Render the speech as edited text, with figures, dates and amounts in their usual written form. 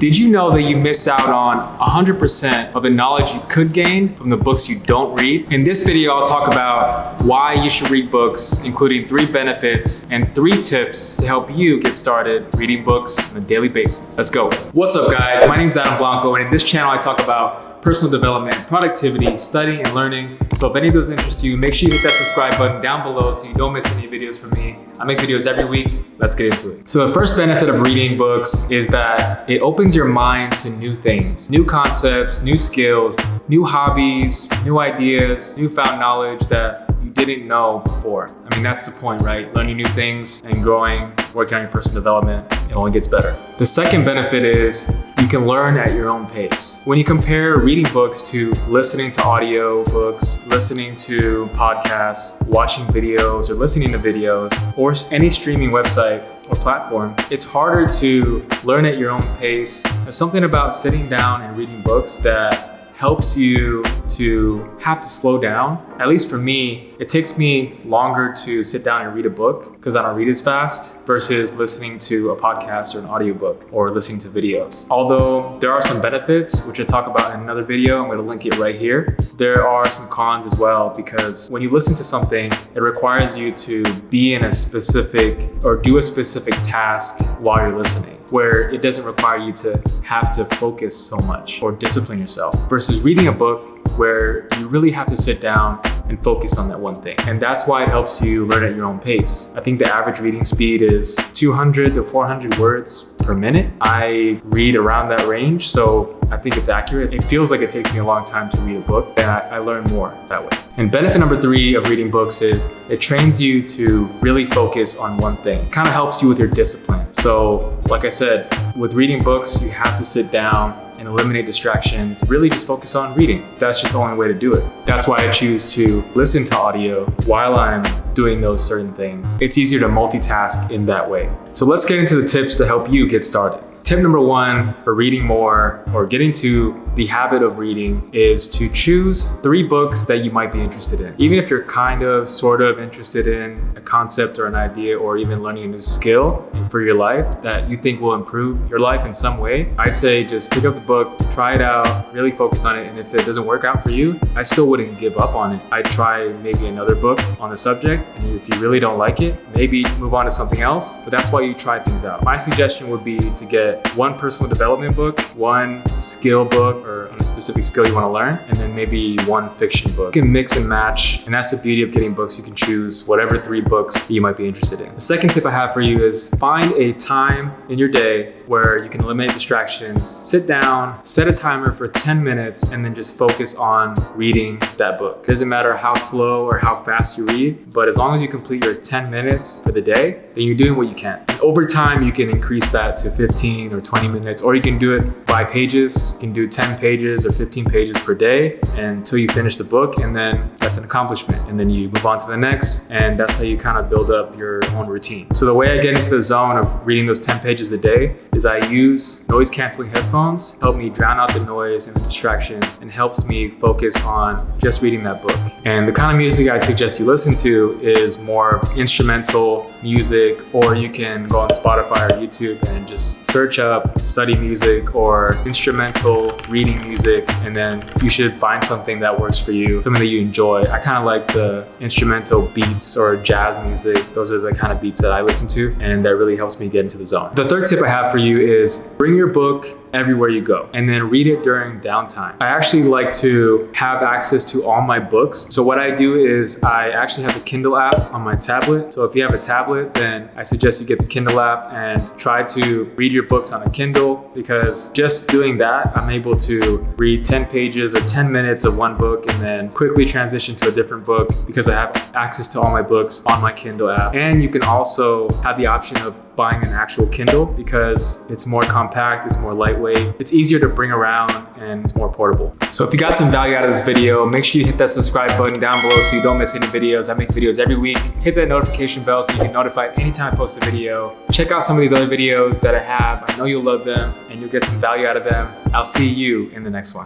Did you know that you miss out on 100% of the knowledge you could gain from the books you don't read? In this video, I'll talk about why you should read books, including 3 benefits and 3 tips to help you get started reading books on a daily basis. Let's go. What's up, guys? My name is Adam Blanco, and in this channel, I talk about personal development, productivity, studying, and learning. So if any of those interest you, make sure you hit that subscribe button down below so you don't miss any videos from me. I make videos every week. Let's get into it. So the first benefit of reading books is that it opens your mind to new things, new concepts, new skills, new hobbies, new ideas, newfound knowledge that you didn't know before. I mean, that's the point, right? Learning new things and growing, working on your personal development, it only gets better. The second benefit is you can learn at your own pace. When you compare reading books to listening to audio books, listening to podcasts, watching videos, or listening to videos, or any streaming website or platform, it's harder to learn at your own pace. There's something about sitting down and reading books that helps you to have to slow down. At least for me, it takes me longer to sit down and read a book because I don't read as fast versus listening to a podcast or an audiobook or listening to videos. Although there are some benefits, which I talk about in another video, I'm going to link it right here. There are some cons as well because when you listen to something, it requires you to be in a specific or do a specific task while you're listening, where it doesn't require you to have to focus so much or discipline yourself versus reading a book where you really have to sit down and focus on that one thing. And that's why it helps you learn at your own pace. I think the average reading speed is 200 to 400 words per minute. I read around that range, so I think it's accurate. It feels like it takes me a long time to read a book, and I learn more that way. And benefit number 3 of reading books is it trains you to really focus on one thing. It kind of helps you with your discipline. So like I said, with reading books, you have to sit down and eliminate distractions. Really just focus on reading. That's just the only way to do it. That's why I choose to listen to audio while I'm doing those certain things. It's easier to multitask in that way. So let's get into the tips to help you get started. Tip number 1 for reading more or getting to the habit of reading is to choose 3 books that you might be interested in. Even if you're kind of, sort of interested in a concept or an idea or even learning a new skill for your life that you think will improve your life in some way, I'd say just pick up the book, try it out, really focus on it. And if it doesn't work out for you, I still wouldn't give up on it. I'd try maybe another book on the subject. And if you really don't like it, maybe move on to something else. But that's why you try things out. My suggestion would be to get 1 personal development book, 1 skill book, or on a specific skill you want to learn, and then maybe 1 fiction book. You can mix and match, and that's the beauty of getting books. You can choose whatever 3 books that you might be interested in. The second tip I have for you is find a time in your day where you can eliminate distractions. Sit down, set a timer for 10 minutes, and then just focus on reading that book. It doesn't matter how slow or how fast you read, but as long as you complete your 10 minutes for the day, then you're doing what you can. And over time, you can increase that to 15 or 20 minutes, or you can do it by pages. You can do 10 pages or 15 pages per day until you finish the book, and then that's an accomplishment. And then you move on to the next, and that's how you kind of build up your own routine. So the way I get into the zone of reading those 10 pages a day is I use noise canceling headphones, help me drown out the noise and the distractions, and helps me focus on just reading that book. And the kind of music I'd suggest you listen to is more instrumental music, or you can go on Spotify or YouTube and just search up study music or instrumental reading music, and then you should find something that works for you, something that you enjoy. I kind of like the instrumental beats or jazz music. Those are the kind of beats that I listen to, and that really helps me get into the zone. The third tip I have for you is bring your book everywhere you go and then read it during downtime. I actually like to have access to all my books. So what I do is I actually have the Kindle app on my tablet. So if you have a tablet, then I suggest you get the Kindle app and try to read your books on a Kindle, because just doing that, I'm able to read 10 pages or 10 minutes of one book and then quickly transition to a different book because I have access to all my books on my Kindle app. And you can also have the option of buying an actual Kindle because it's more compact, it's more lightweight, it's easier to bring around, and it's more portable. So if you got some value out of this video, make sure you hit that subscribe button down below so you don't miss any videos. I make videos every week. Hit that notification bell so you get notified anytime I post a video. Check out some of these other videos that I have. I know you'll love them and you'll get some value out of them. I'll see you in the next one.